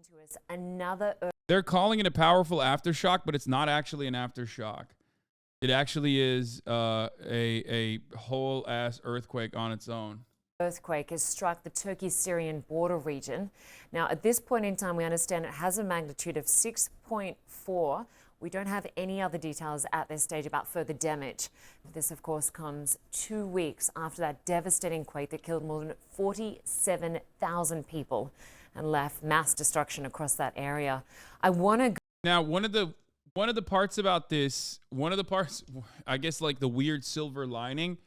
to us another. They're calling it a powerful aftershock, but it's not actually an aftershock. It actually is a whole ass earthquake on its own. Earthquake has struck the Turkey-Syrian border region. Now, at this point in time, we understand it has a magnitude of 6.4. We don't have any other details at this stage about further damage. This, of course, comes 2 weeks after that devastating quake that killed more than 47,000 people and left mass destruction across that area. I want to now one of the parts about this, I guess, like the weird silver lining,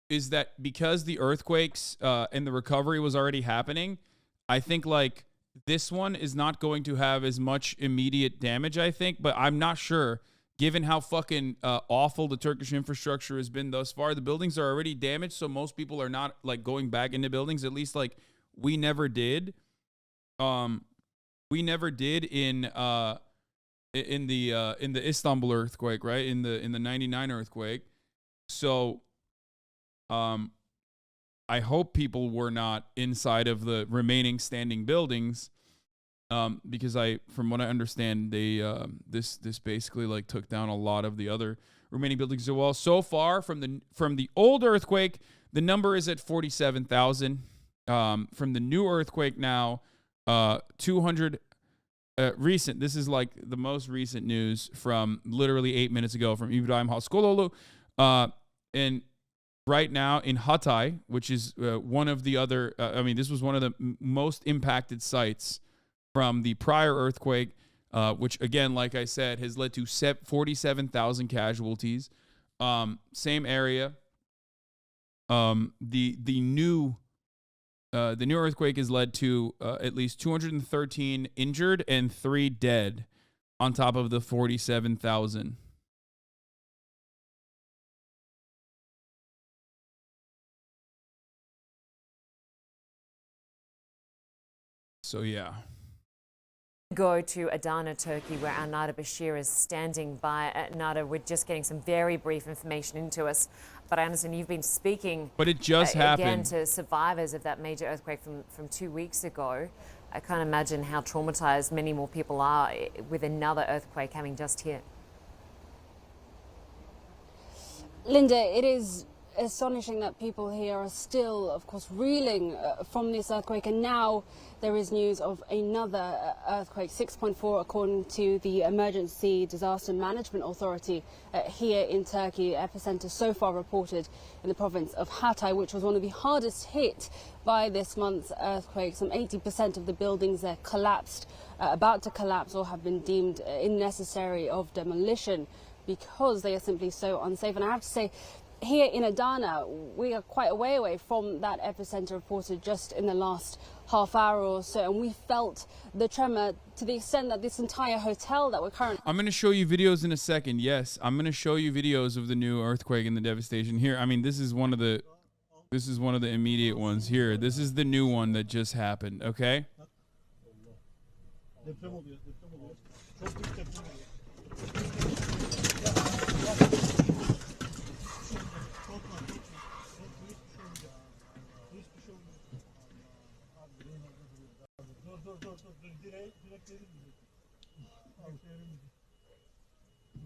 is that because the earthquakes and the recovery was already happening, I think like this one is not going to have as much immediate damage, I think, but I'm not sure. Given how fucking awful the Turkish infrastructure has been thus far, the buildings are already damaged, so most people are not like going back into buildings. At least like we never did. We never did in the Istanbul earthquake, right? In the 99 earthquake. So I hope people were not inside of the remaining standing buildings, because from what I understand, they this basically like took down a lot of the other remaining buildings as well. So far from the old earthquake, the number is at 47,000. From the new earthquake now, 200. Recent. This is like the most recent news from literally 8 minutes ago from İbrahim Haskoğlu, and right now in Hatay, which is one of the other, this was one of the most impacted sites from the prior earthquake, which again, like I said, has led to 47,000 casualties. Same area. The new earthquake has led to at least 213 injured and 3 dead on top of the 47,000. So, yeah. Go to Adana, Turkey, where our Nada Bashir is standing by. Nada, we're just getting some very brief information into us, but I understand you've been speaking. But it just happened again to survivors of that major earthquake from 2 weeks ago. I can't imagine how traumatized many more people are with another earthquake having just hit. Linda, it is astonishing that people here are still, of course, reeling from this earthquake, and now there is news of another earthquake, 6.4 according to the Emergency Disaster Management Authority here in Turkey. Epicenter so far reported in the province of Hatay, which was one of the hardest hit by this month's earthquake. Some 80% of the buildings there collapsed, about to collapse, or have been deemed unnecessary of demolition because they are simply so unsafe. And I have to say, here in Adana, we are quite a way away from that epicenter reported just in the last half hour or so, and we felt the tremor to the extent that this entire hotel that we're currently... I'm going to show you videos in a second. Yes, I'm going to show you videos of the new earthquake and the devastation here. I mean, this is one of the immediate ones here. This is the new one that just happened, okay?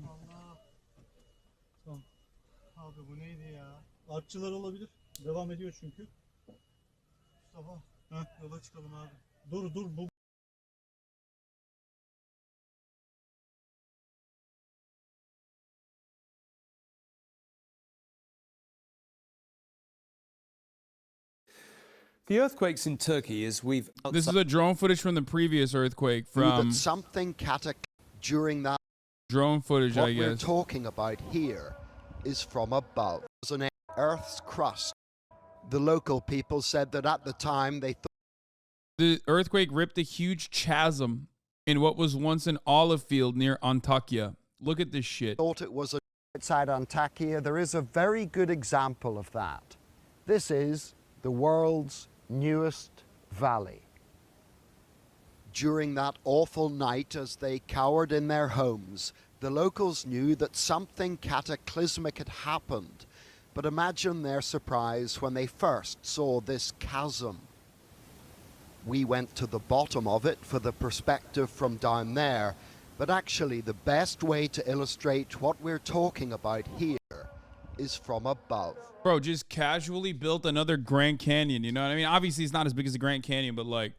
Allah. Tamam. Abi bu neydi ya? Artçılar olabilir. Devam ediyor çünkü. Mustafa. Yola çıkalım abi. Dur bu. The earthquakes in Turkey, as we've... This is a drone footage from the previous earthquake from... Something during that... Drone footage, I guess. What we're talking about here is from above. It was an Earth's crust. The local people said that at the time they thought... The earthquake ripped a huge chasm in what was once an olive field near Antakya. Look at this shit. Thought it was outside Antakya. There is a very good example of that. This is the world's newest valley. During that awful night, as they cowered in their homes, the locals knew that something cataclysmic had happened. But imagine their surprise when they first saw this chasm. We went to the bottom of it for the perspective from down there, but actually the best way to illustrate what we're talking about here is from above. Bro, just casually built another Grand Canyon, you know what I mean? Obviously, it's not as big as the Grand Canyon, but like,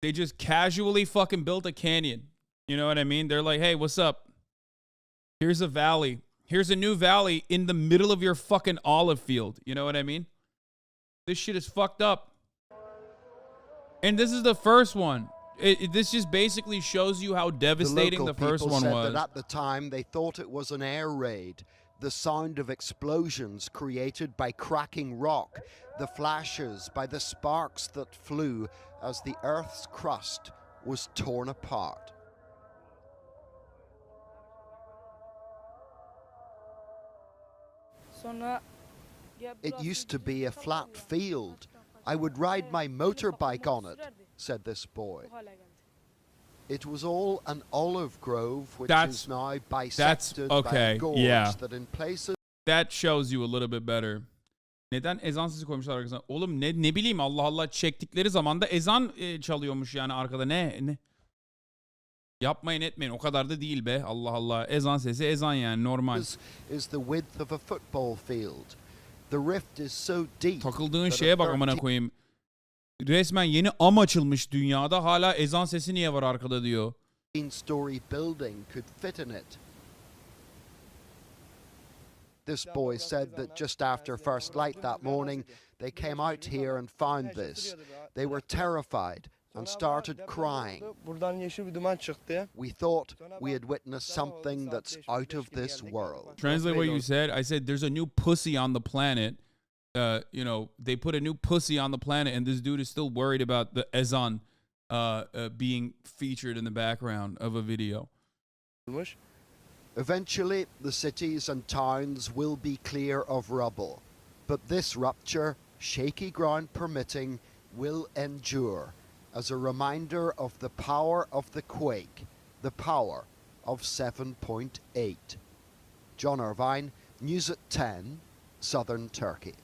they just casually fucking built a canyon. You know what I mean? They're like, hey, what's up? Here's a valley. Here's a new valley in the middle of your fucking olive field. You know what I mean? This shit is fucked up. And this is the first one. This just basically shows you how devastating the first one was. That at the time they thought it was an air raid. The sound of explosions created by cracking rock, the flashes by the sparks that flew as the Earth's crust was torn apart. It used to be a flat field. I would ride my motorbike on it, said this boy. It was all an olive grove, which is now bisected by a gorge that in places... That shows you a little bit better. Neden ezan sesi koymuşlar arkasına? Oğlum ne bileyim, Allah Allah, çektikleri zaman da ezan çalıyormuş yani arkada, ne? Yapmayın etmeyin, o kadar da değil be, Allah Allah. Ezan sesi ezan yani, normal. Is the width of a football field. The rift is so deep. Takıldığın şeye bak amına koyayım. Resmen yeni am açılmış dünyada, hala ezan sesi niye var arkada diyor. 15-story building could fit in it. This boy said that just after first light that morning, they came out here and found this. They were terrified and started crying. We thought we had witnessed something that's out of this world. Translate what you said. I said there's a new pussy on the planet. You know, they put a new pussy on the planet, and this dude is still worried about the ezan being featured in the background of a video. Eventually, the cities and towns will be clear of rubble. But this rupture, shaky ground permitting, will endure as a reminder of the power of the quake, the power of 7.8. John Irvine, News at 10, Southern Turkey.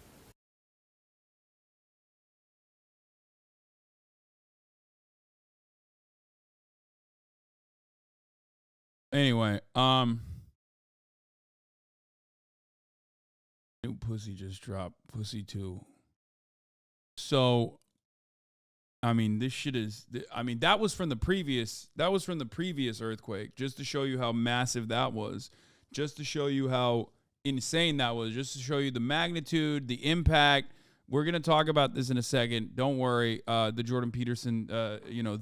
Anyway, new pussy just dropped, pussy 2. So, I mean, this shit is, I mean, that was from the previous earthquake, just to show you how massive that was, just to show you how insane that was, just to show you the magnitude, the impact. We're going to talk about this in a second. Don't worry. The Jordan Peterson,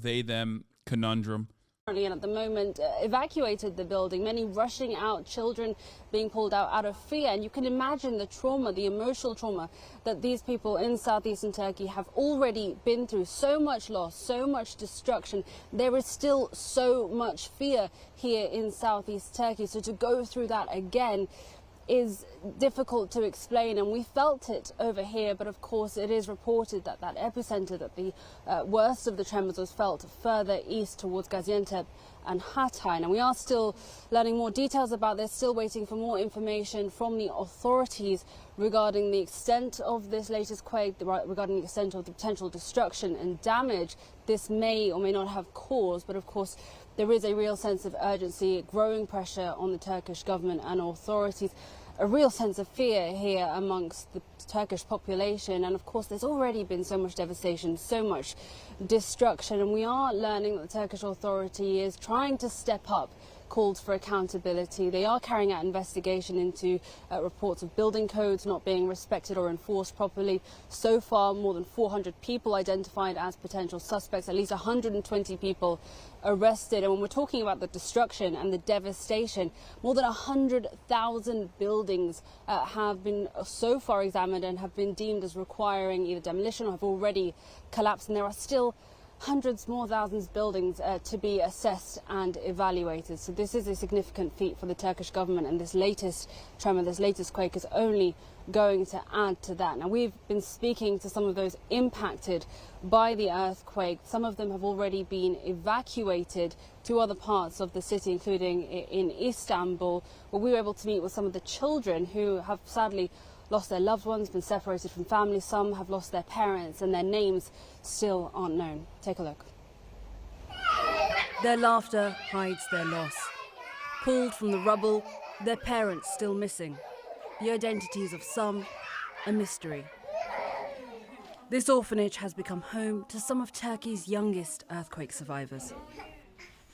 they, them conundrum. And at the moment evacuated the building, many rushing out, children being pulled out of fear. And you can imagine the trauma, the emotional trauma that these people in southeastern Turkey have already been through. So much loss, so much destruction. There is still so much fear here in southeast Turkey. So to go through that again is difficult to explain, and we felt it over here, but of course it is reported that that epicenter, that the worst of the tremors was felt further east towards Gaziantep and Hatay. And we are still learning more details about this, still waiting for more information from the authorities regarding the extent of this latest quake, regarding the extent of the potential destruction and damage this may or may not have caused. But of course there is a real sense of urgency, growing pressure on the Turkish government and authorities, a real sense of fear here amongst the Turkish population. And of course there's already been so much devastation, so much destruction, and we are learning that the Turkish authority is trying to step up calls for accountability. They are carrying out investigation into reports of building codes not being respected or enforced properly. So far, more than 400 people identified as potential suspects, at least 120 people arrested. And when we're talking about the destruction and the devastation, more than 100,000 buildings have been so far examined and have been deemed as requiring either demolition or have already collapsed. And there are still hundreds more thousands of buildings to be assessed and evaluated. So this is a significant feat for the Turkish government, and this latest tremor, this latest quake is only going to add to that. Now, we've been speaking to some of those impacted by the earthquake. Some of them have already been evacuated to other parts of the city, including in Istanbul, where we were able to meet with some of the children who have sadly lost their loved ones, been separated from family. Some have lost their parents, and their names still aren't known. Take a look. Their laughter hides their loss. Pulled from the rubble, their parents still missing. The identities of some, a mystery. This orphanage has become home to some of Turkey's youngest earthquake survivors.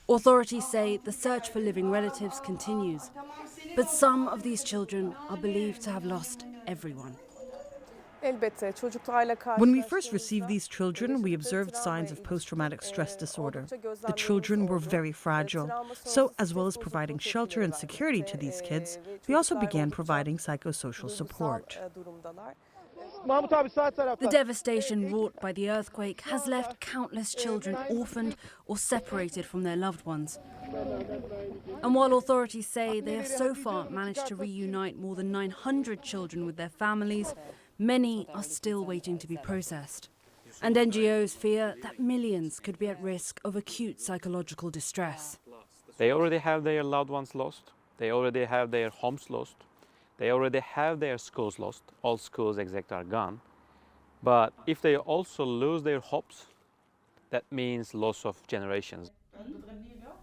Authorities say the search for living relatives continues, but some of these children are believed to have lost everyone. When we first received these children, we observed signs of post-traumatic stress disorder. The children were very fragile. So, as well as providing shelter and security to these kids, we also began providing psychosocial support. The devastation wrought by the earthquake has left countless children orphaned or separated from their loved ones. And while authorities say they have so far managed to reunite more than 900 children with their families, many are still waiting to be processed. And NGOs fear that millions could be at risk of acute psychological distress. They already have their loved ones lost. They already have their homes lost. They already have their schools lost. All schools exactly are gone. But if they also lose their hopes, that means loss of generations.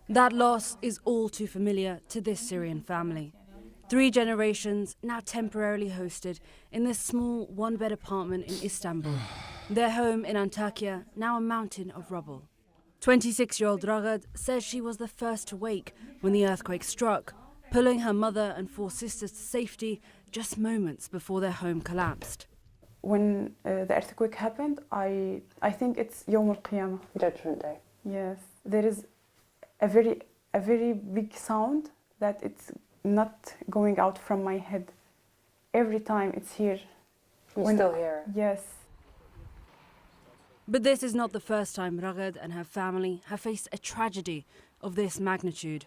That loss is all too familiar to this Syrian family. 3 generations now temporarily hosted in this small one-bed apartment in Istanbul. Their home in Antakya, now a mountain of rubble. 26-year-old Ragad says she was the first to wake when the earthquake struck, pulling her mother and 4 sisters to safety just moments before their home collapsed. When the earthquake happened, I think it's Yom al-Qiyamah. Judgment Day. Yes. There is a very big sound that it's not going out from my head. Every time it's here. You still hear it? Yes. But this is not the first time Ragad and her family have faced a tragedy of this magnitude.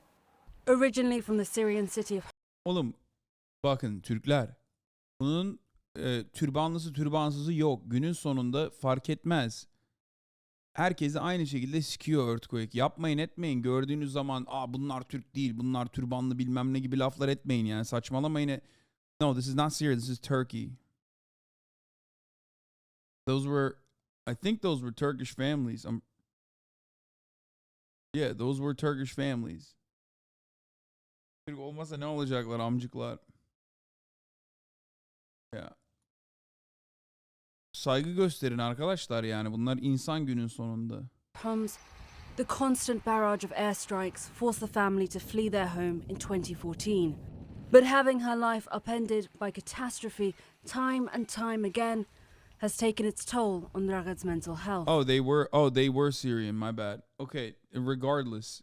Originally from the Syrian city of Oğlum bakın Türkler bunun türbanlısı türbansızı yok. Günün sonunda fark etmez. Herkesi aynı şekilde sikiyor earthquake. Yapmayın etmeyin. Gördüğünüz zaman bunlar Türk değil, bunlar türbanlı bilmem ne gibi laflar etmeyin yani. Saçmalamayın. No, this is not Syria, this is Turkey. I think those were Turkish families. Yeah, those were Turkish families. Türk olmasa ne olacaklar amcıklar? Ya. Saygı gösterin arkadaşlar yani. Bunlar insan günün sonunda. Comes the constant barrage of airstrikes forced the family to flee their home in 2014. But having her life upended by catastrophe time and time again has taken its toll on Ragad's mental health. They were Syrian, my bad. Okay, regardless.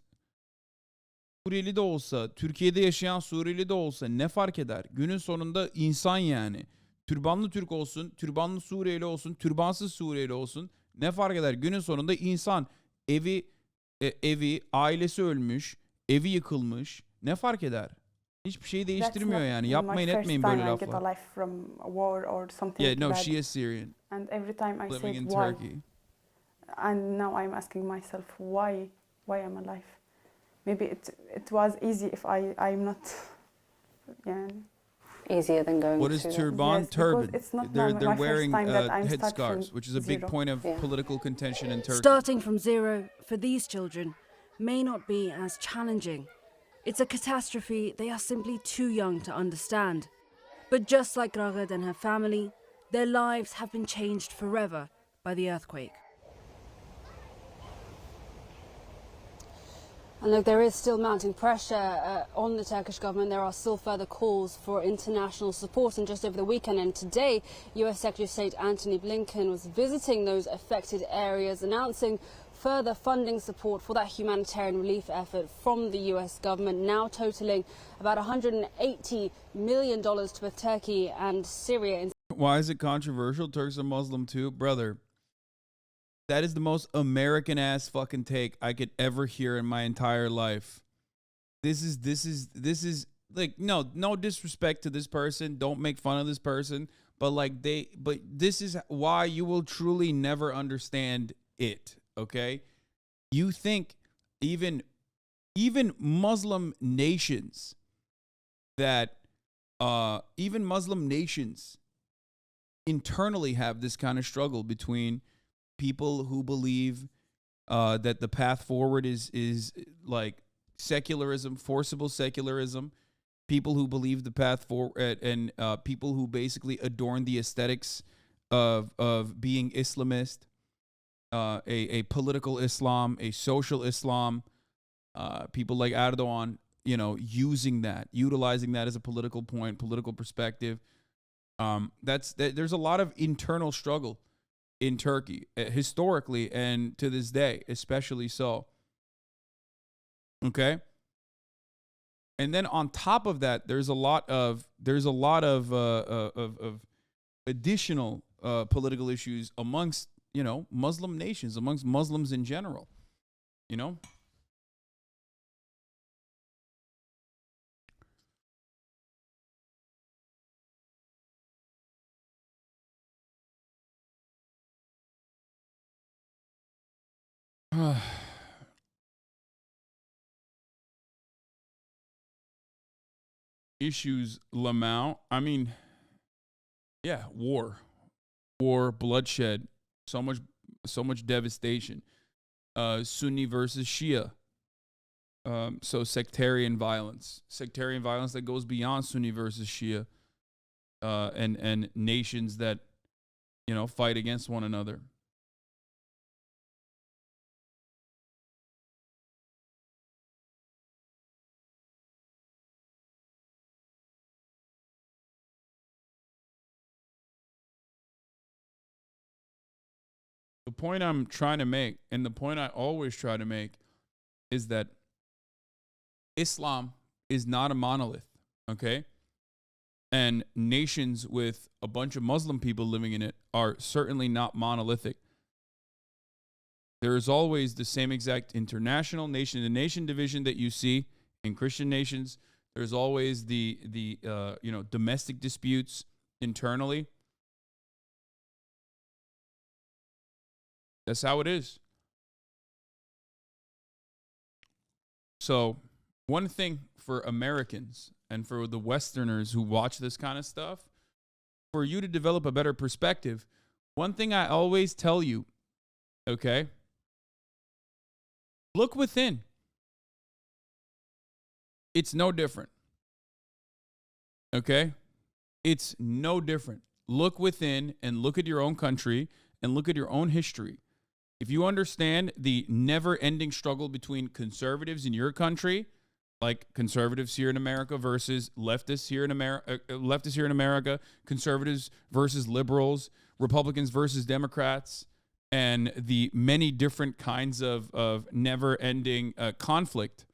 Suriyeli de olsa, Türkiye'de yaşayan Suriyeli de olsa ne fark eder? Günün sonunda insan yani. Türbanlı Türk olsun, türbanlı Suriyeli olsun, türbansız Suriyeli olsun. Ne fark eder? Günün sonunda insan. Evi, ailesi ölmüş, evi yıkılmış. Ne fark eder? Hiçbir şey değiştirmiyor yani. Yapmayın etmeyin böyle laflar. Yeah, no, she is Syrian. And every time I living say in why. Turkey. And now I'm asking myself why I'm alive. Maybe it was easy if I'm not. Yeah. Easier than going. What is to turban? Yes, turban. it's not They're my wearing first time that I'm headscarves, which is a big zero. point of political contention in Turkey. Starting from zero for these children may not be as challenging. It's a catastrophe they are simply too young to understand. But just like Ragad and her family, their lives have been changed forever by the earthquake. And look, there is still mounting pressure on the Turkish government. There are still further calls for international support. And just over the weekend and today, US Secretary of State Antony Blinken was visiting those affected areas, announcing further funding support for that humanitarian relief effort from the US government, now totaling about $180 million to both Turkey and Syria. Why is it controversial? Turks are Muslim too? Brother, that is the most American ass fucking take I could ever hear in my entire life. This is like, no disrespect to this person. Don't make fun of this person. But this is why you will truly never understand it. Okay? You think even Muslim nations that internally have this kind of struggle between people who believe that the path forward is like secularism, forcible secularism, people who believe the path forward, and people who basically adorn the aesthetics of being Islamist, a political Islam, a social Islam, people like Erdogan, utilizing that as a political point, political perspective. There's a lot of internal struggle in Turkey, historically and to this day, especially so. Okay. And then on top of that, there's a lot of additional political issues amongst Muslim nations, amongst Muslims in general. Issues, Lamau. I mean, yeah, war, bloodshed, so much devastation. Sunni versus Shia. So sectarian violence that goes beyond Sunni versus Shia, and nations that fight against one another. The point I'm trying to make, and the point I always try to make, is that Islam is not a monolith, okay? And nations with a bunch of Muslim people living in it are certainly not monolithic. There is always the same exact international nation-to-nation division that you see in Christian nations. There's always the domestic disputes internally. That's how it is. So, one thing for Americans and for the Westerners who watch this kind of stuff, for you to develop a better perspective, one thing I always tell you, okay? Look within. It's no different. Okay? It's no different. Look within and look at your own country and look at your own history. If you understand the never-ending struggle between conservatives in your country, like conservatives here in America versus leftists here in America, conservatives versus liberals, Republicans versus Democrats, and the many different kinds of never-ending conflict,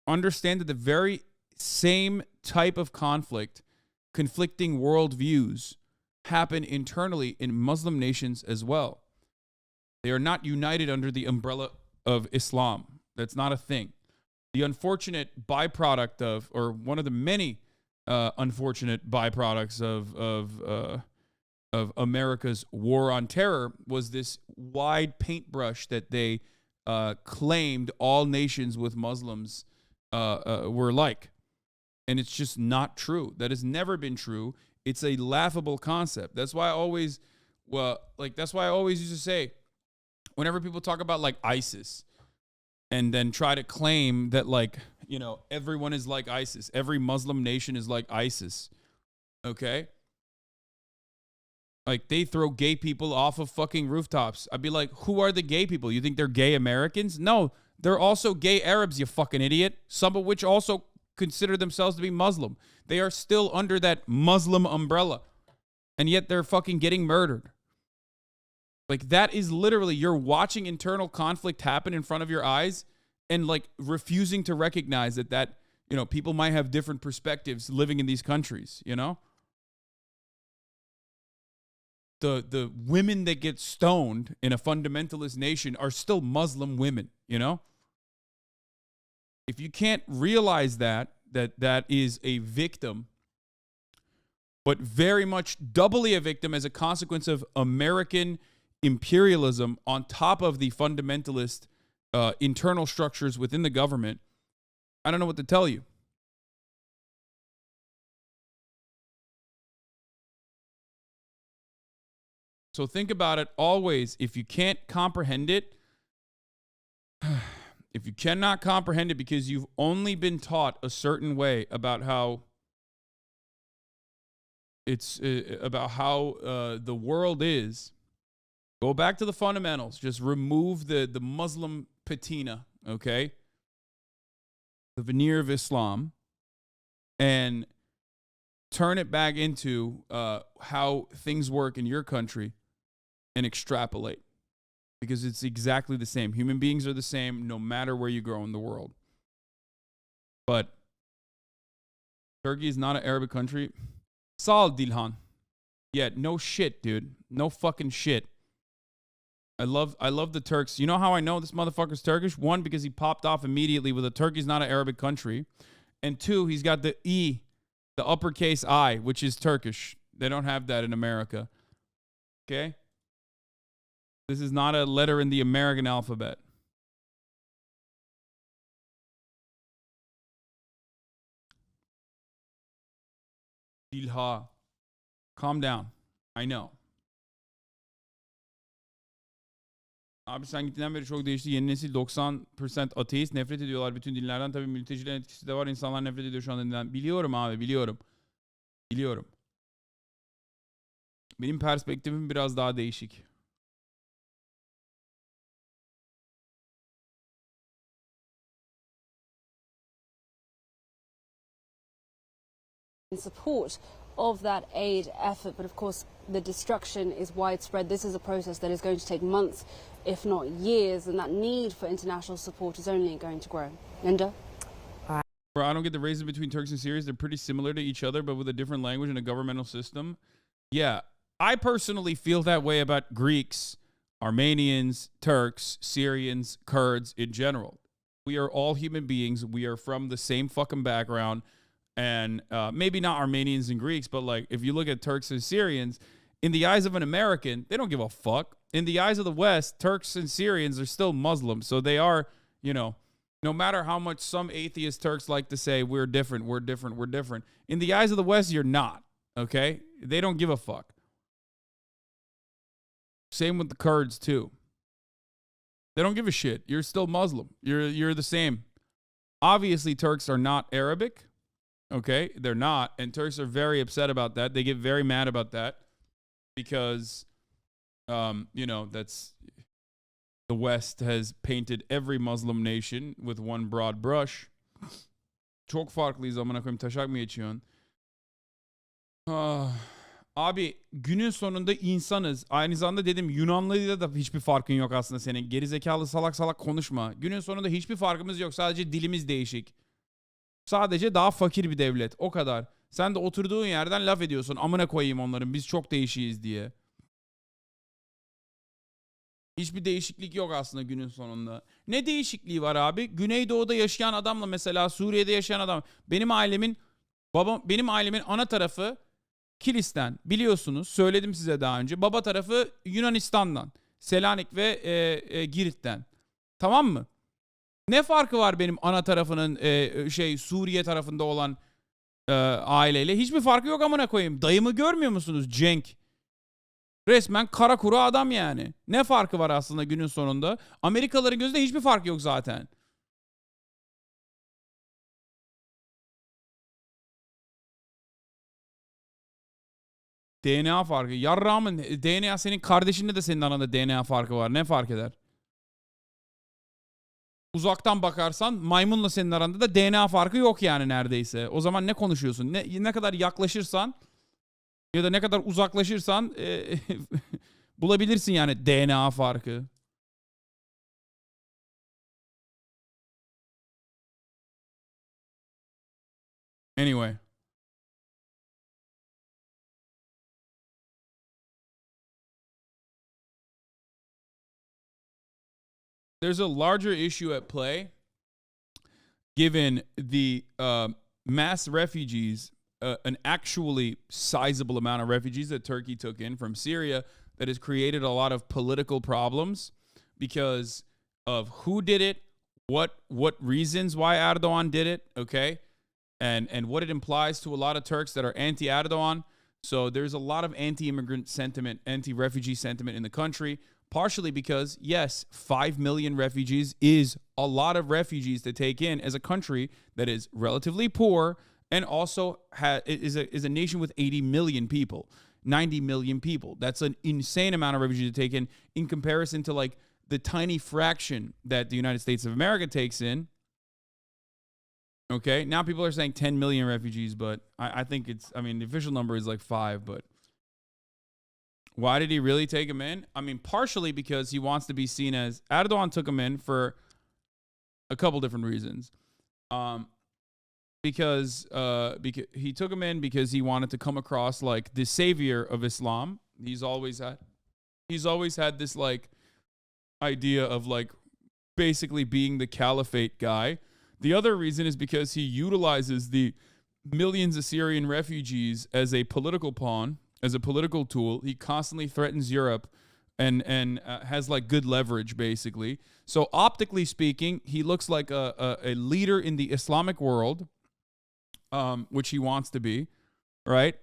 understand that the very same type of conflict, conflicting worldviews, happen internally in Muslim nations as well. They are not united under the umbrella of Islam. That's not a thing. The unfortunate byproduct of, or one of the many unfortunate byproducts of America's war on terror was this wide paintbrush that they claimed all nations with Muslims were like. And it's just not true. That has never been true. It's a laughable concept. That's why I always used to say, whenever people talk about like ISIS and then try to claim that everyone is like ISIS, every Muslim nation is like ISIS, okay? Like they throw gay people off of fucking rooftops. I'd be like, who are the gay people? You think they're gay Americans? No, they're also gay Arabs, you fucking idiot. Some of which also consider themselves to be Muslim. They are still under that Muslim umbrella. And yet they're fucking getting murdered. Like that is literally, you're watching internal conflict happen in front of your eyes and like refusing to recognize that people might have different perspectives living in these countries, The women that get stoned in a fundamentalist nation are still Muslim women, If you can't realize that is a victim, but very much doubly a victim as a consequence of American imperialism on top of the fundamentalist internal structures within the government, I don't know what to tell you. So think about it always. If you can't comprehend it, if you cannot comprehend it because you've only been taught a certain way about how the world is, go back to the fundamentals. Just remove the Muslim patina, okay? The veneer of Islam, and turn it back into how things work in your country and extrapolate. Because it's exactly the same. Human beings are the same no matter where you grow in the world. But Turkey is not an Arabic country. Sağ ol Dilhan. Yeah, no shit, dude. No fucking shit. I love the Turks. You know how I know this motherfucker's Turkish? One, because he popped off immediately with a Turkey's not an Arabic country. And two, he's got the E, the uppercase I, which is Turkish. They don't have that in America. Okay? This is not a letter in the American alphabet. Dilha. Calm down. I know. Abi sen gittiğinden beri çok değişti. Yeni nesil 90% ateist. Nefret ediyorlar bütün dinlerden. Tabii mültecilerin etkisi de var. İnsanlar nefret ediyor şu an dinlerden. Biliyorum abi, biliyorum. Biliyorum. Benim perspektifim biraz daha değişik. In support of that aid effort, but of course the destruction is widespread. This is a process that is going to take months, if not years, and that need for international support is only going to grow. Linda? Bro, I don't get the races between Turks and Syrians. They're pretty similar to each other, but with a different language and a governmental system. Yeah, I personally feel that way about Greeks, Armenians, Turks, Syrians, Kurds in general. We are all human beings. We are from the same fucking background. And maybe not Armenians and Greeks, but like if you look at Turks and Syrians, in the eyes of an American, they don't give a fuck. In the eyes of the West, Turks and Syrians are still Muslims. So they are, you know, no matter how much some atheist Turks like to say, we're different, we're different, we're different. In the eyes of the West, you're not, okay? They don't give a fuck. Same with the Kurds, too. They don't give a shit. You're still Muslim. You're the same. Obviously, Turks are not Arabic. Okay, they're not. And Turks are very upset about that. They get very mad about that because, you know, that's the West has painted every Muslim nation with one broad brush. Çok farklıyız amına koyayım. Taşak mı geçiyorsun? Abi günün sonunda insanız. Aynı zamanda dedim Yunanlıyla da hiçbir farkın yok aslında senin. Gerizekalı salak salak konuşma. Günün sonunda hiçbir farkımız yok. Sadece dilimiz değişik. Sadece daha fakir bir devlet. O kadar. Sen de oturduğun yerden laf ediyorsun. Amına koyayım onların. Biz çok değişiyiz diye. Hiçbir değişiklik yok aslında günün sonunda. Ne değişikliği var abi? Güneydoğu'da yaşayan adamla mesela Suriye'de yaşayan adam. Benim ailemin ana tarafı Kilis'ten. Biliyorsunuz. Söyledim size daha önce. Baba tarafı Yunanistan'dan. Selanik ve Girit'ten. Tamam mı? Ne farkı var benim ana tarafının Suriye tarafında olan aileyle? Hiçbir farkı yok amına koyayım. Dayımı görmüyor musunuz? Cenk. Resmen kara kuru adam yani. Ne farkı var aslında günün sonunda? Amerikalıların gözünde hiçbir fark yok zaten. DNA farkı. Yarrağımın DNA senin kardeşinle de senin aranda DNA farkı var. Ne fark eder? Uzaktan bakarsan maymunla senin aranda da DNA farkı yok yani neredeyse. O zaman ne konuşuyorsun? Ne kadar yaklaşırsan ya da ne kadar uzaklaşırsan bulabilirsin yani DNA farkı. Anyway. There's a larger issue at play given the mass refugees, an actually sizable amount of refugees that Turkey took in from Syria that has created a lot of political problems because of who did it, what reasons why Erdogan did it, okay? And what it implies to a lot of Turks that are anti-Erdogan. So there's a lot of anti-immigrant sentiment, anti-refugee sentiment in the country, partially because, yes, 5 million refugees is a lot of refugees to take in as a country that is relatively poor and also is a nation with 80 million people, 90 million people. That's an insane amount of refugees to take in comparison to like the tiny fraction that the United States of America takes in. Okay, now people are saying 10 million refugees, but I think the official number is like 5, but why did he really take him in? I mean, partially because he wants to be seen as, Erdogan took him in for a couple different reasons. Because he took him in because he wanted to come across like the savior of Islam. He's always had this like idea of like basically being the caliphate guy. The other reason is because he utilizes the millions of Syrian refugees as a political pawn, as a political tool. He constantly threatens Europe and has like good leverage, basically. So optically speaking, he looks like a leader in the Islamic world, which he wants to be, right?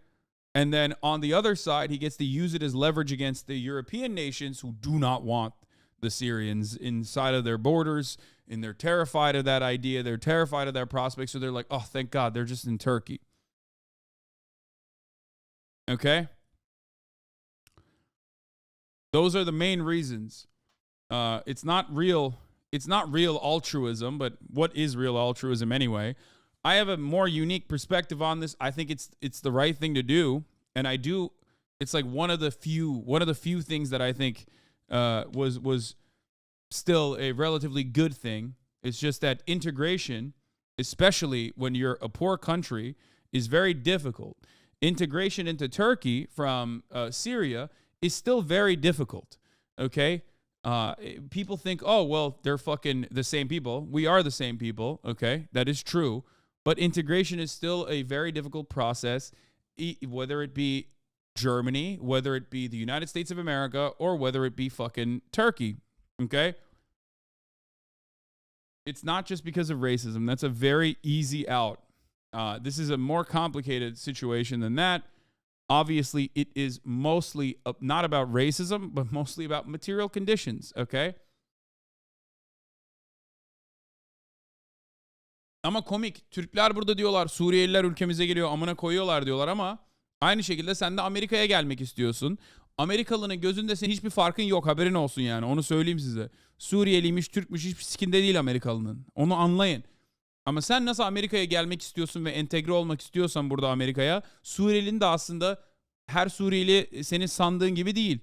And then on the other side, he gets to use it as leverage against the European nations who do not want the Syrians inside of their borders, and they're terrified of that idea. They're terrified of that prospect. So they're like, oh, thank God, they're just in Turkey. Okay? Those are the main reasons. It's not real altruism, but what is real altruism anyway? I have a more unique perspective on this. I think it's the right thing to do, and I do. It's like one of the few things that I think was still a relatively good thing. It's just that integration, especially when you're a poor country, is very difficult. Integration into Turkey from Syria is still very difficult. Okay, people think, oh well, they're fucking the same people. We are the same people. Okay, that is true. But integration is still a very difficult process, whether it be Germany, whether it be the United States of America, or whether it be fucking Turkey, okay? It's not just because of racism. That's a very easy out. This is a more complicated situation than that. Obviously, it is mostly not about racism, but mostly about material conditions, okay? Ama komik. Türkler burada diyorlar Suriyeliler ülkemize geliyor amına koyuyorlar diyorlar ama aynı şekilde sen de Amerika'ya gelmek istiyorsun. Amerikalının gözünde senin hiçbir farkın yok, haberin olsun yani, onu söyleyeyim size. Suriyeliymiş, Türkmüş hiçbir sikinde değil Amerikalının. Onu anlayın. Ama sen nasıl Amerika'ya gelmek istiyorsun ve entegre olmak istiyorsan burada Amerika'ya, Suriyelinin de aslında her Suriyeli senin sandığın gibi değil.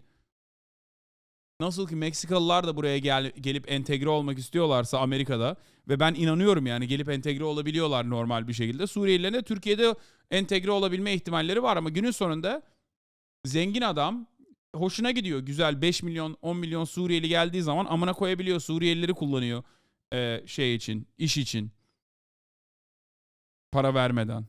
Nasıl ki Meksikalılar da buraya gelip entegre olmak istiyorlarsa Amerika'da ve ben inanıyorum yani gelip entegre olabiliyorlar normal bir şekilde. Suriyelilerin de Türkiye'de entegre olabilme ihtimalleri var ama günün sonunda zengin adam hoşuna gidiyor. Güzel 5 milyon 10 milyon Suriyeli geldiği zaman amına koyabiliyor. Suriyelileri kullanıyor şey için, iş için. Para vermeden.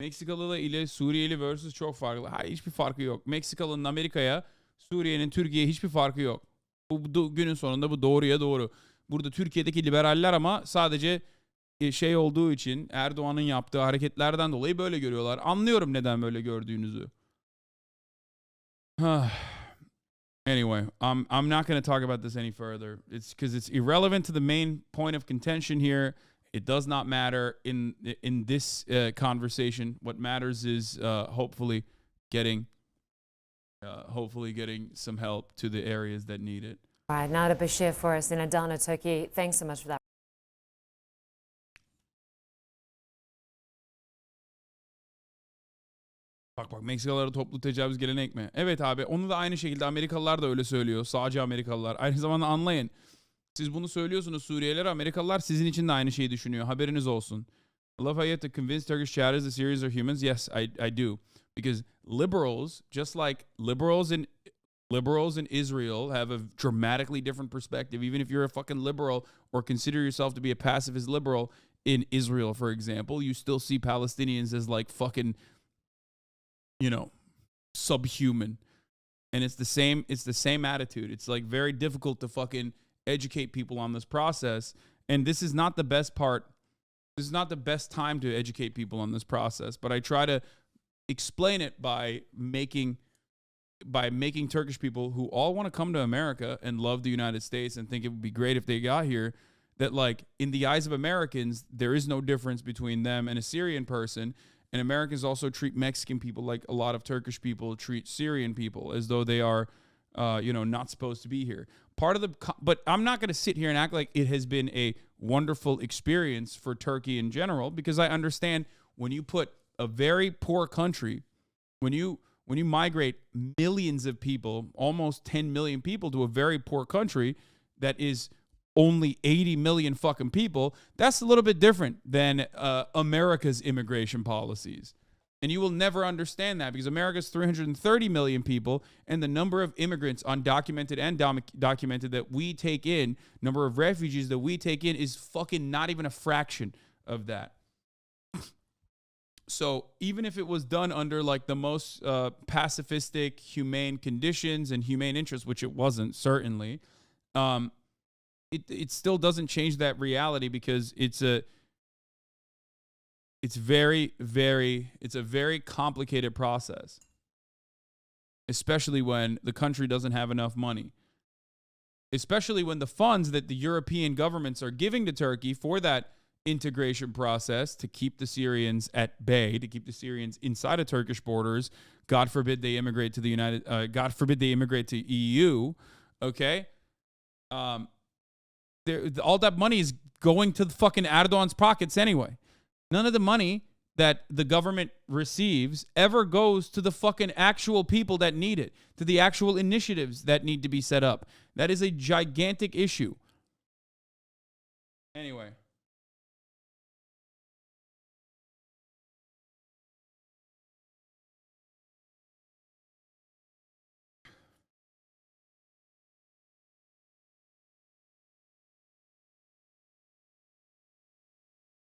Meksikalı ile Suriyeli versus çok farklı. Hayır, hiçbir farkı yok. Meksikalı'nın Amerika'ya, Suriye'nin Türkiye'ye hiçbir farkı yok. Bu günün sonunda bu doğruya doğru. Burada Türkiye'deki liberaller ama sadece şey olduğu için Erdoğan'ın yaptığı hareketlerden dolayı böyle görüyorlar. Anlıyorum neden böyle gördüğünüzü. Anyway, I'm not going to talk about this any further. It's because it's irrelevant to the main point of contention here. It does not matter in this conversation. What matters is hopefully getting some help to the areas that need it. All right, Nada Bashir for us in Adana, Turkey. Thanks so much for that. Bak Meksikalılara toplu tecavüz gelenek mi? Evet abi, onu da aynı şekilde Amerikalılar da öyle söylüyor. Sağcı Amerikalılar. Aynı zamanda anlayın. Siz bunu söylüyorsunuz Suriyeliler, Amerikalılar sizin için de aynı şeyi düşünüyor. Haberiniz olsun. I love how you have to convince Turkish chatters the Syrians are humans. Yes, I do. Because liberals, just like liberals in Israel have a dramatically different perspective. Even if you're a fucking liberal or consider yourself to be a pacifist liberal in Israel, for example, you still see Palestinians as like fucking, you know, subhuman. And it's the same attitude. It's like very difficult to fucking educate people on this process. And this is not the best part. This is not the best time to educate people on this process, but I try to explain it by making Turkish people who all want to come to America and love the United States and think it would be great if they got here, that like in the eyes of Americans, there is no difference between them and a Syrian person. And Americans also treat Mexican people like a lot of Turkish people treat Syrian people, as though they are, not supposed to be here. But I'm not going to sit here and act like it has been a wonderful experience for Turkey in general, because I understand when you put a very poor country, when you migrate millions of people, almost 10 million people to a very poor country that is only 80 million fucking people, that's a little bit different than America's immigration policies. And you will never understand that because America's 330 million people, and the number of immigrants, undocumented and documented, that we take in, number of refugees that we take in, is fucking not even a fraction of that. So even if it was done under like the most pacifistic, humane conditions and humane interests, which it wasn't, certainly, it still doesn't change that reality, because it's a very complicated process, especially when the country doesn't have enough money, especially when the funds that the European governments are giving to Turkey for that integration process to keep the Syrians at bay, to keep the Syrians inside of Turkish borders. God forbid they immigrate to God forbid they immigrate to EU. Okay. All that money is going to the fucking Erdogan's pockets anyway. None of the money that the government receives ever goes to the fucking actual people that need it, to the actual initiatives that need to be set up. That is a gigantic issue. Anyway.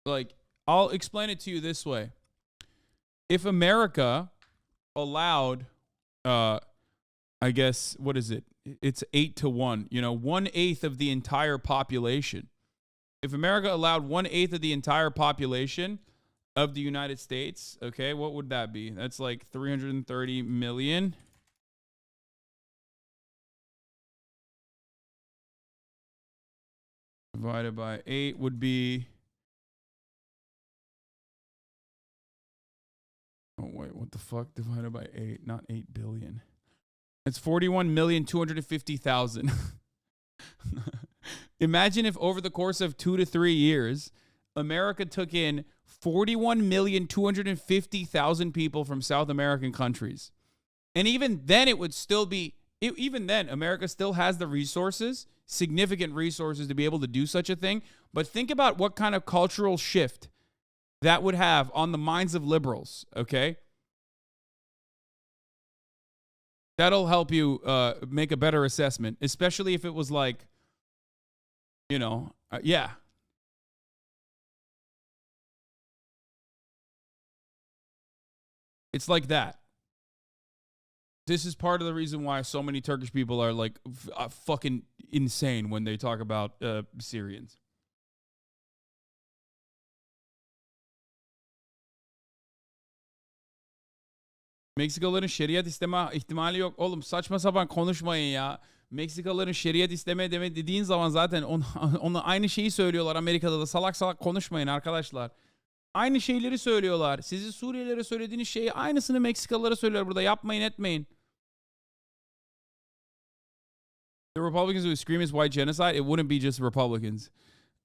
Like, I'll explain it to you this way. If America allowed, I guess, what is it? It's 8-1, 1/8 of the entire population. If America allowed 1/8 of the entire population of the United States, okay, what would that be? That's like 330 million. Divided by 8 would be... Oh, wait, what the fuck? Divided by 8, not 8 billion. It's 41,250,000. Imagine if over the course of 2 to 3 years, America took in 41,250,000 people from South American countries. And even then, it would still be, even then, America still has the resources, significant resources to be able to do such a thing. But think about what kind of cultural shift that would have on the minds of liberals, okay? That'll help you make a better assessment, especially if it was like, yeah. It's like that. This is part of the reason why so many Turkish people are like fucking insane when they talk about Syrians. Meksikalıların şeriat isteme ihtimali yok. Oğlum saçma sapan konuşmayın ya. Meksikalıların şeriat isteme dediğin zaman zaten onu aynı şeyi söylüyorlar Amerika'da da. Salak salak konuşmayın arkadaşlar. Aynı şeyleri söylüyorlar. Sizin Suriyelilere söylediğiniz şeyi aynısını Meksikalılara söylüyorlar burada. Yapmayın etmeyin. The Republicans who scream is white genocide, it wouldn't be just Republicans.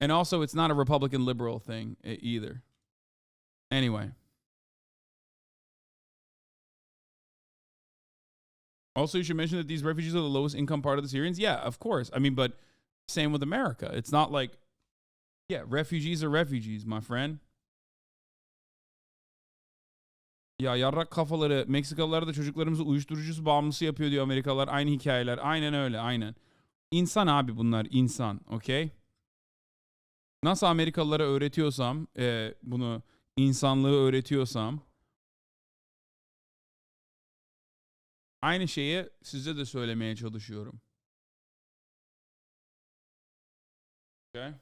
And also, it's not a Republican liberal thing either. Anyway. Also, you should mention that these refugees are the lowest income part of the Syrians. Yeah, of course. I mean, but same with America. It's not like, yeah, refugees are refugees, my friend. Ya yarrak kafaları, Meksikalılar da çocuklarımızı uyuşturucusu bağımlısı yapıyor diyor Amerikalılar. Aynı hikayeler. Aynen öyle, aynen. İnsan abi bunlar, insan. Okay? Nasıl Amerikalılara öğretiyorsam, bunu insanlığı öğretiyorsam, Aynı şeyi size de söylemeye çalışıyorum. Okay?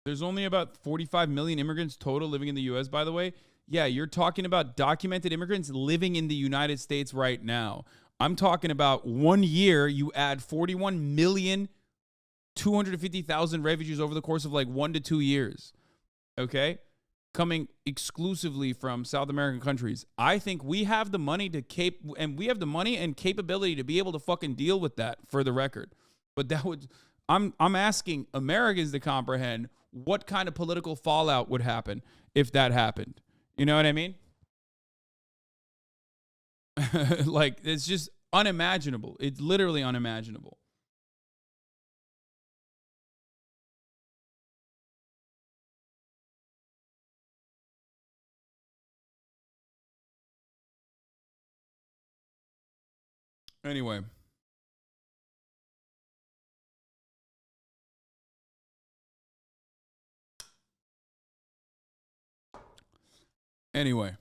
There's only about 45 million immigrants total living in the U.S., by the way. Yeah, you're talking about documented immigrants living in the United States right now. I'm talking about 1 year, you add 41,250,000 refugees over the course of like 1 to 2 years. Okay? Coming exclusively from South American countries. I think we have the money and we have the money and capability to be able to fucking deal with that, for the record. But that would, I'm asking Americans to comprehend what kind of political fallout would happen if that happened. You know what I mean? Like, it's just unimaginable. It's literally unimaginable. Anyway. Anyway,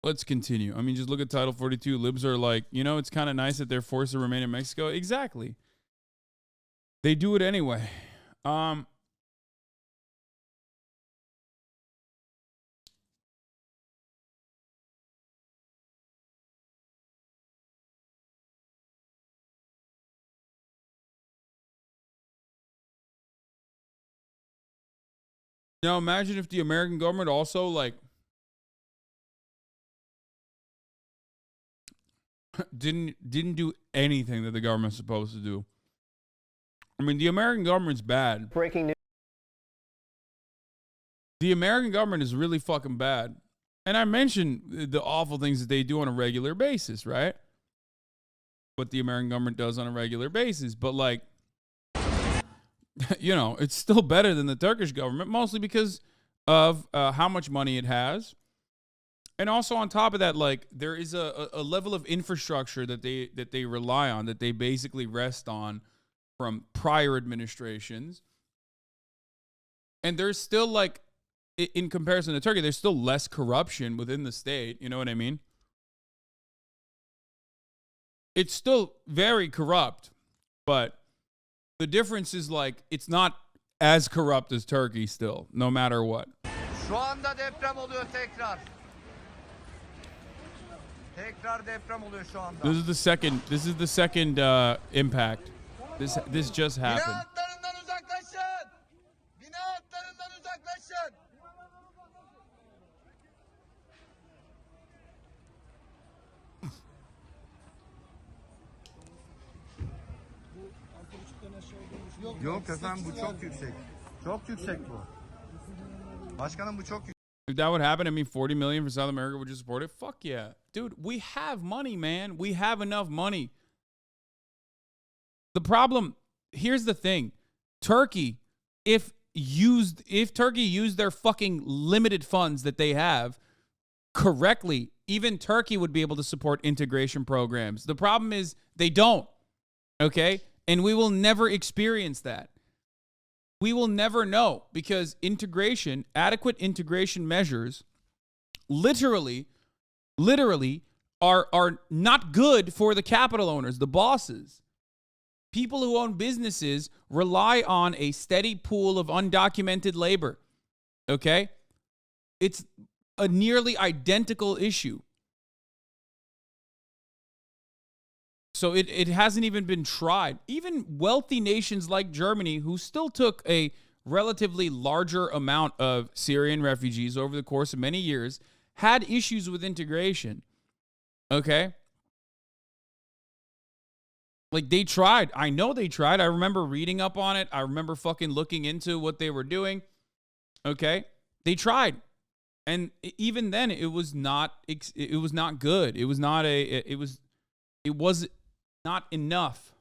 let's continue. I mean, just look at Title 42. Libs are like, you know, it's kind of nice that they're forced to remain in Mexico. Exactly. They do it anyway. Now imagine if the American government also like didn't do anything that the government's supposed to do. I mean, the American government's bad. Breaking news. The American government is really fucking bad. And I mentioned the awful things that they do on a regular basis, right? What the American government does on a regular basis. But like, you know, it's still better than the Turkish government, mostly because of how much money it has. And also on top of that, like, there is a level of infrastructure that they rely on, that they basically rest on from prior administrations. And there's still, like, in comparison to Turkey, there's still less corruption within the state. You know what I mean? It's still very corrupt, but the difference is, like, it's not as corrupt as Turkey still, no matter what. Şu anda deprem oluyor tekrar. Tekrar deprem oluyor şu anda. This is the second impact. This just happened. Bina hatlarından uzaklaşın. Bina hatlarından uzaklaşın. Yok efendim, bu çok yüksek. Çok yüksek bu. Başkanım, bu çok yüksek. If that would happen, I mean, 40 million for South America, would you support it? Fuck yeah. Dude, we have money, man. We have enough money. The problem, here's the thing. Turkey, if Turkey used their fucking limited funds that they have correctly, even Turkey would be able to support integration programs. The problem is they don't, okay? And we will never experience that. We will never know, because adequate integration measures literally are not good for the capital owners, the bosses. People who own businesses rely on a steady pool of undocumented labor. Okay? It's a nearly identical issue. So it hasn't even been tried. Even wealthy nations like Germany, who still took a relatively larger amount of Syrian refugees over the course of many years, had issues with integration. Okay? Like, they tried. I know they tried. I remember reading up on it. I remember fucking looking into what they were doing. Okay? They tried. And even then, it was not good. It was not enough.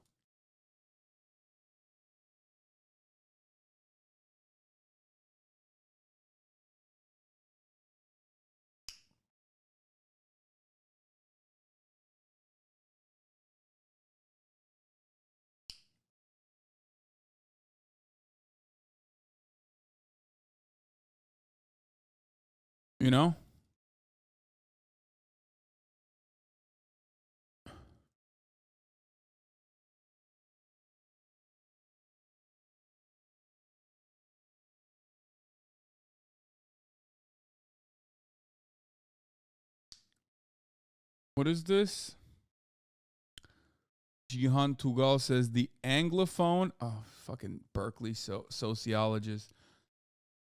You know? What is this? Jihan Tugal says the Anglophone. Oh, fucking Berkeley sociologist.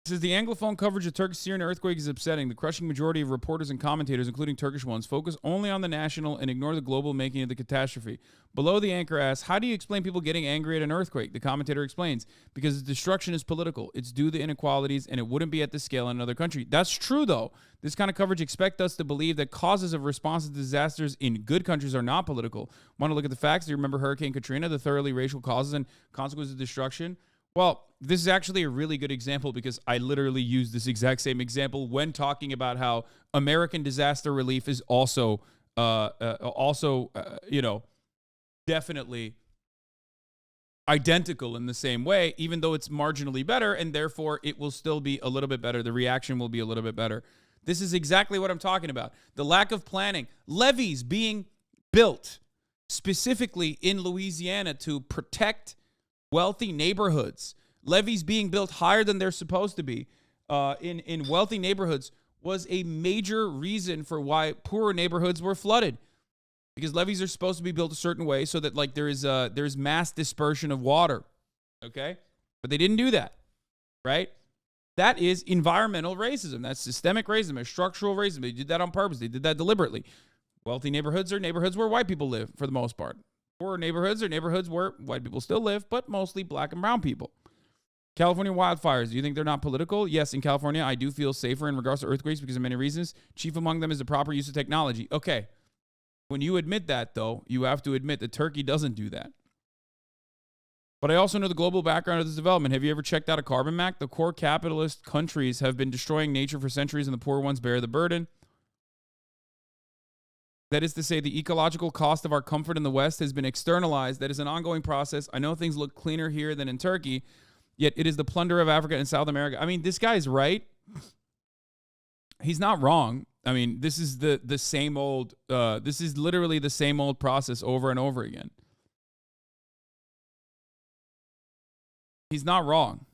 It says the Anglophone coverage of Turkish Syrian earthquake is upsetting. The crushing majority of reporters and commentators, including Turkish ones, focus only on the national and ignore the global making of the catastrophe. Below, the anchor asks, how do you explain people getting angry at an earthquake? The commentator explains, because the destruction is political. It's due to inequalities, and it wouldn't be at this scale in another country. That's true, though. This kind of coverage expects us to believe that causes of responses to disasters in good countries are not political. Want to look at the facts? Do you remember Hurricane Katrina, the thoroughly racial causes and consequences of destruction? Well, this is actually a really good example because I literally used this exact same example when talking about how American disaster relief is also, definitely identical in the same way, even though it's marginally better, and therefore it will still be a little bit better. The reaction will be a little bit better. This is exactly what I'm talking about. The lack of planning, levees being built specifically in Louisiana to protect wealthy neighborhoods, levees being built higher than they're supposed to be in wealthy neighborhoods was a major reason for why poorer neighborhoods were flooded. Because levees are supposed to be built a certain way so that like there's mass dispersion of water, okay? But they didn't do that, right? That is environmental racism. That's systemic racism. That's structural racism. They did that on purpose. They did that deliberately. Wealthy neighborhoods are neighborhoods where white people live for the most part. Poorer neighborhoods are neighborhoods where white people still live, but mostly black and brown people. California wildfires, do you think they're not political? Yes, in California, I do feel safer in regards to earthquakes because of many reasons. Chief among them is the proper use of technology. Okay. When you admit that, though, you have to admit that Turkey doesn't do that. But I also know the global background of this development. Have you ever checked out a carbon map? The core capitalist countries have been destroying nature for centuries, and the poor ones bear the burden. That is to say, the ecological cost of our comfort in the West has been externalized. That is an ongoing process. I know things look cleaner here than in Turkey, yet it is the plunder of Africa and South America. I mean, this guy's right. He's not wrong. I mean, this is the same old, this is literally the same old process over and over again. He's not wrong.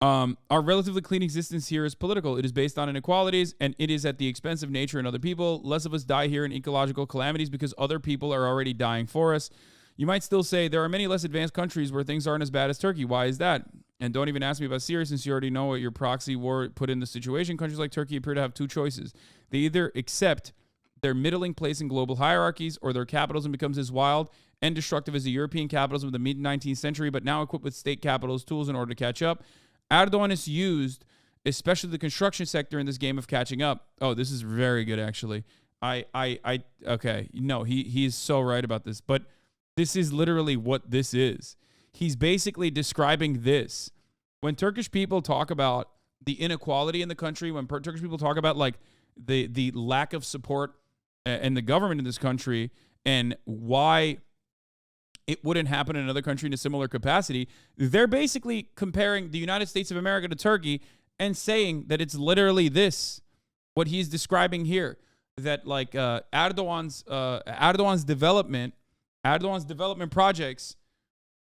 Our relatively clean existence here is political. It is based on inequalities, and it is at the expense of nature and other people. Less of us die here in ecological calamities because other people are already dying for us. You might still say there are many less advanced countries where things aren't as bad as Turkey. Why is that? And don't even ask me about Syria since you already know what your proxy war put in the situation. Countries like Turkey appear to have two choices. They either accept their middling place in global hierarchies or their capitalism becomes as wild and destructive as the European capitalism of the mid-19th century, but now equipped with state capitalist tools in order to catch up. Erdogan is used, especially the construction sector, in this game of catching up. Oh, this is very good, actually. Okay. No, he is so right about this, but this is literally what this is. He's basically describing this. When Turkish people talk about the inequality in the country, when Turkish people talk about like the lack of support and the government in this country and why it wouldn't happen in another country in a similar capacity, they're basically comparing the United States of America to Turkey and saying that it's literally this, what he's describing here, that like Erdogan's development projects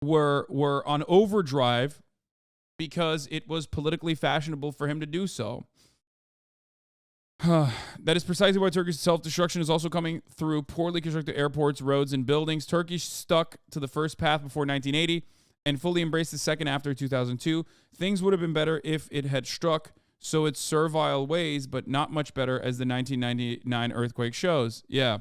were on overdrive because it was politically fashionable for him to do so. That is precisely why Turkish self-destruction is also coming through poorly constructed airports, roads, and buildings. Turkey stuck to the first path before 1980 and fully embraced the second after 2002. Things would have been better if it had struck so its servile ways, but not much better, as the 1999 earthquake shows. Yeah.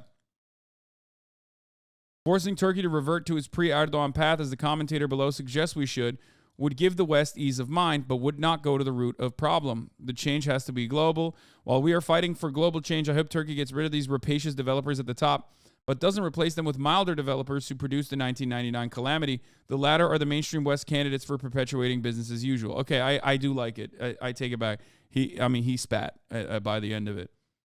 Forcing Turkey to revert to its pre-Erdogan path, as the commentator below suggests we should, would give the West ease of mind, but would not go to the root of problem. The change has to be global. While we are fighting for global change, I hope Turkey gets rid of these rapacious developers at the top, but doesn't replace them with milder developers who produced the 1999 calamity. The latter are the mainstream West candidates for perpetuating business as usual. Okay, I do like it. I take it back. He spat by the end of it.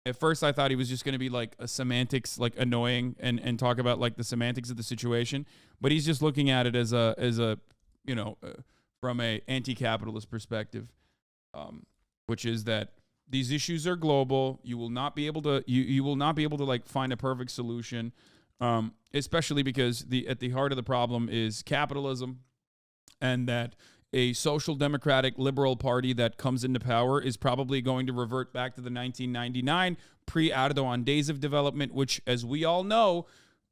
At first, I thought he was just going to be like a semantics, like annoying and talk about like the semantics of the situation, but he's just looking at it as a from a anti-capitalist perspective, which is that These issues are global. You will not be able to you will not be able to like find a perfect solution, especially because at the heart of the problem is capitalism, and that a social democratic liberal party that comes into power is probably going to revert back to the 1999 pre-Erdogan days of development, which, as we all know,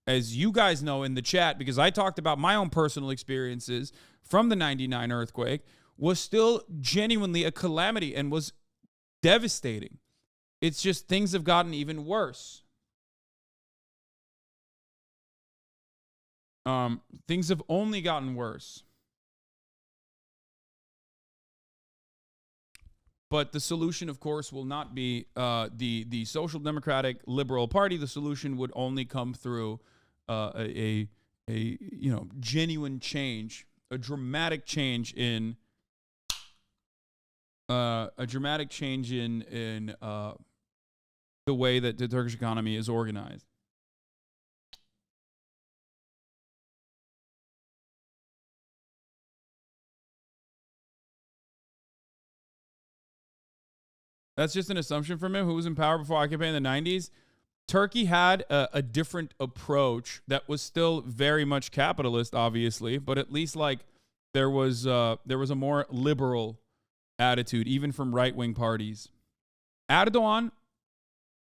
as you guys know in the chat, because I talked about my own personal experiences from the 99 earthquake, was still genuinely a calamity and was devastating. It's just things have gotten even worse. Things have only gotten worse. But the solution, of course, will not be the Social Democratic Liberal Party. The solution would only come through a genuine change, a dramatic change in the way that the Turkish economy is organized. That's just an assumption from him. Who was in power before occupying in the 90s? Turkey had a different approach that was still very much capitalist, obviously, but at least like there was a more liberal attitude, even from right-wing parties. Erdogan,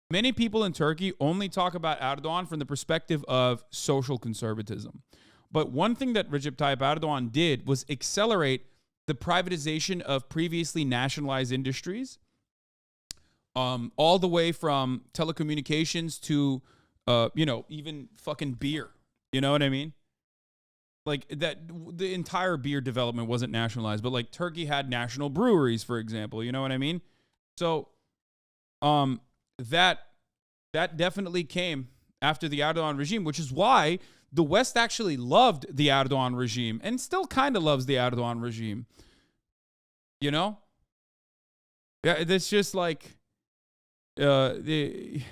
many people in Turkey only talk about Erdogan from the perspective of social conservatism. But one thing that Recep Tayyip Erdogan did was accelerate the privatization of previously nationalized industries, all the way from telecommunications to, even fucking beer. You know what I mean? Like that, the entire beer development wasn't nationalized, but like Turkey had national breweries, for example. You know what I mean? So, that definitely came after the Erdogan regime, which is why the West actually loved the Erdogan regime and still kind of loves the Erdogan regime. You know? Yeah, it's just like the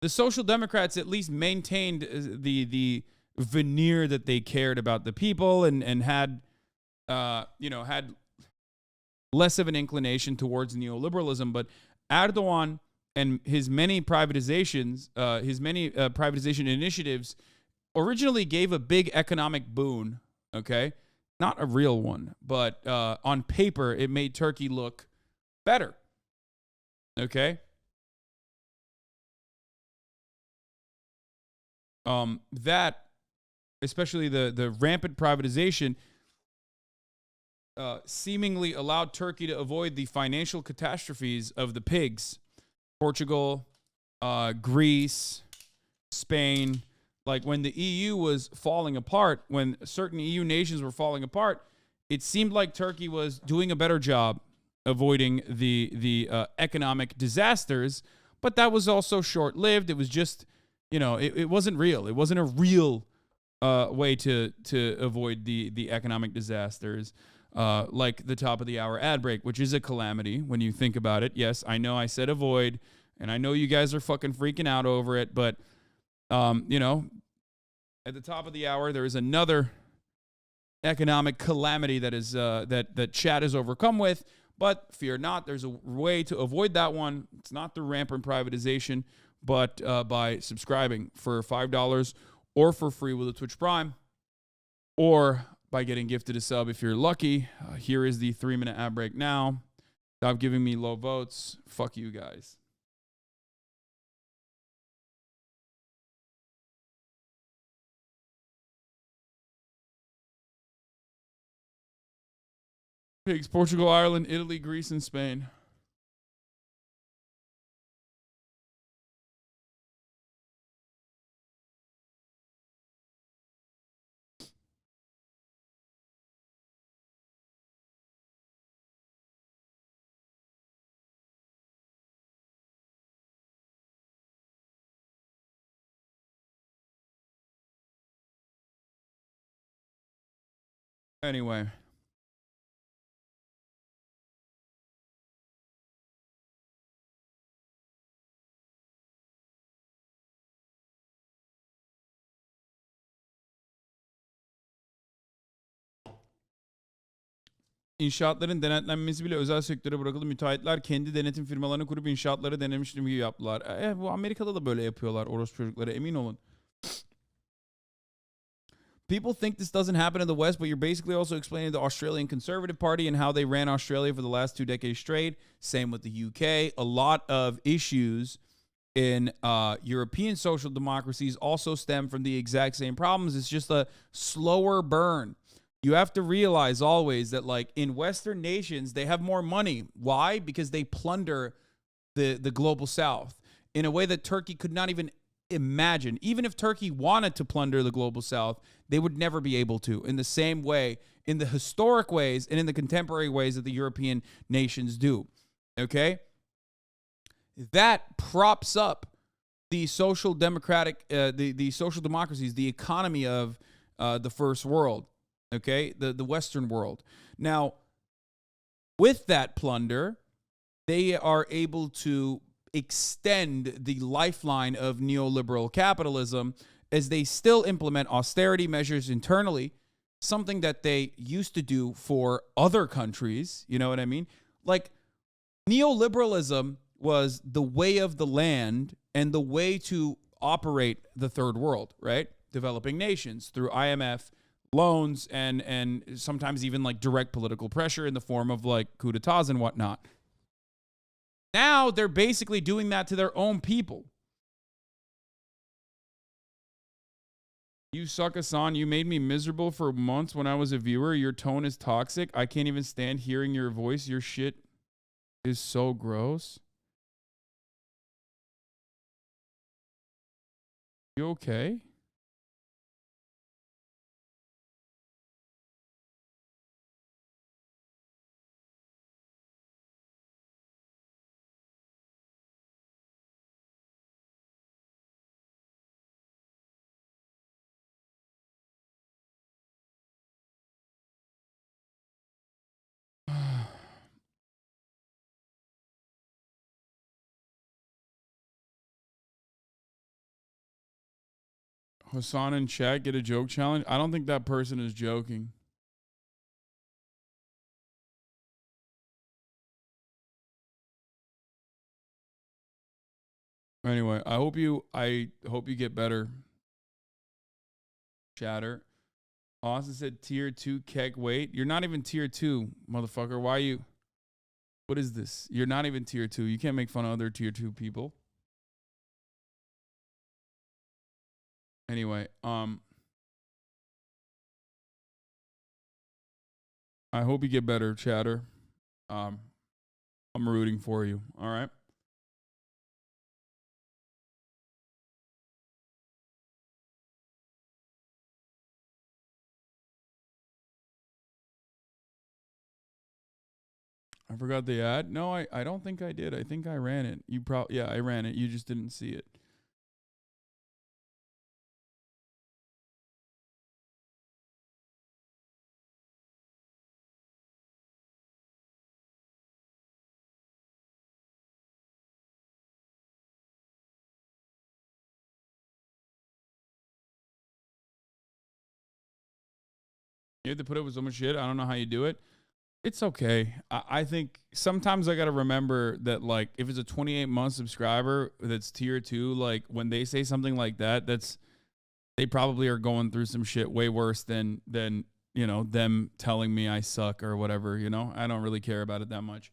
Social Democrats at least maintained the veneer that they cared about the people and had had less of an inclination towards neoliberalism. But Erdogan and his many privatization initiatives originally gave a big economic boon, okay? Not a real one, but on paper, it made Turkey look better, okay? That, especially the rampant privatization, seemingly allowed Turkey to avoid the financial catastrophes of the pigs. Portugal, Greece, Spain. Like when the EU was falling apart, when certain EU nations were falling apart, it seemed like Turkey was doing a better job avoiding the economic disasters, but that was also short-lived. It was just, it wasn't real. It wasn't a real way to avoid the economic disasters, like the top of the hour ad break, which is a calamity when you think about it. Yes, I know I said avoid, and I know you guys are fucking freaking out over it, but at the top of the hour, there is another economic calamity that is that Chad is overcome with. But fear not, there's a way to avoid that one. It's not through rampant privatization, but by subscribing for $5 or for free with a Twitch Prime, or by getting gifted a sub if you're lucky. Here is the 3-minute ad break now. Stop giving me low votes. Fuck you guys. Pigs, Portugal, Ireland, Italy, Greece, and Spain. Anyway. İnşaatların denetlenmesi bile özel sektöre bırakıldı. Müteahhitler kendi denetim firmalarını kurup inşaatları denemiştim gibi yaptılar. Bu Amerika'da da böyle yapıyorlar orospu çocukları, emin olun. People think this doesn't happen in the West, but you're basically also explaining the Australian Conservative Party and how they ran Australia for the last 2 decades straight. Same with the UK. A lot of issues in European social democracies also stem from the exact same problems. It's just a slower burn. You have to realize always that, like, in Western nations, they have more money. Why? Because they plunder the global South in a way that Turkey could not even imagine. Even if Turkey wanted to plunder the global South, they would never be able to, in the same way, in the historic ways and in the contemporary ways that the European nations do. Okay? That props up the social democratic, the social democracies, the economy of the first world. Okay? The Western world. Now, with that plunder, they are able to extend the lifeline of neoliberal capitalism as they still implement austerity measures internally, something that they used to do for other countries. You know what I mean? Like, neoliberalism was the way of the land and the way to operate the third world, right? Developing nations through IMF loans and sometimes even like direct political pressure in the form of like coups d'etats and whatnot. Now they're basically doing that to their own people. You suck, Hasan. You made me miserable for months when I was a viewer. Your tone is toxic. I can't even stand hearing your voice. Your shit is so gross. You okay? Hasan in chat, get a joke challenge. I don't think that person is joking. Anyway, I hope you get better. Chatter. Austin said tier 2 keg. Wait, you're not even tier 2, motherfucker. Why you? What is this? You're not even tier 2. You can't make fun of other tier 2 people. Anyway, I hope you get better, chatter. I'm rooting for you. All right. I forgot the ad. No, I don't think I did. I think I ran it. Yeah, I ran it. You just didn't see it. You have to put up with so much shit. I don't know how you do it. It's okay. I think sometimes I got to remember that, like, if it's a 28-month subscriber that's tier 2, like, when they say something like that, they probably are going through some shit way worse than you know, them telling me I suck or whatever, you know? I don't really care about it that much.